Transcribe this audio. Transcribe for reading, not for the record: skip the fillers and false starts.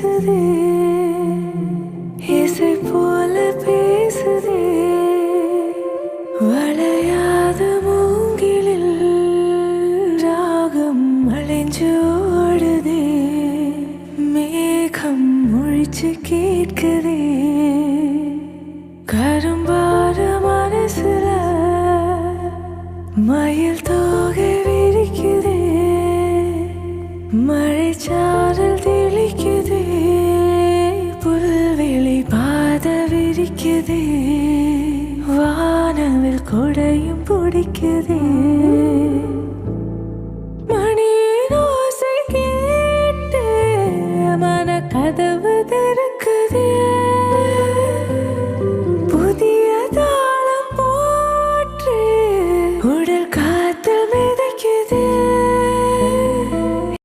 வீசுதே, இசை போல பேசுதே, வளையாத மூங்கிலில் ராகம் அலைஞ்சு ஓடுதே, மேகம் முழிச்சு கேட்குதே, கரும்பார மனசுல மயில் தோகை விரிக்குதே, மழைச்சாரல் தெளிக்குதே, புல்வெளி பாத விரிக்குதே, வானவில் கொடையும் பிடிக்குதே, மணியின் ஓசை கேட்டு மன கதவு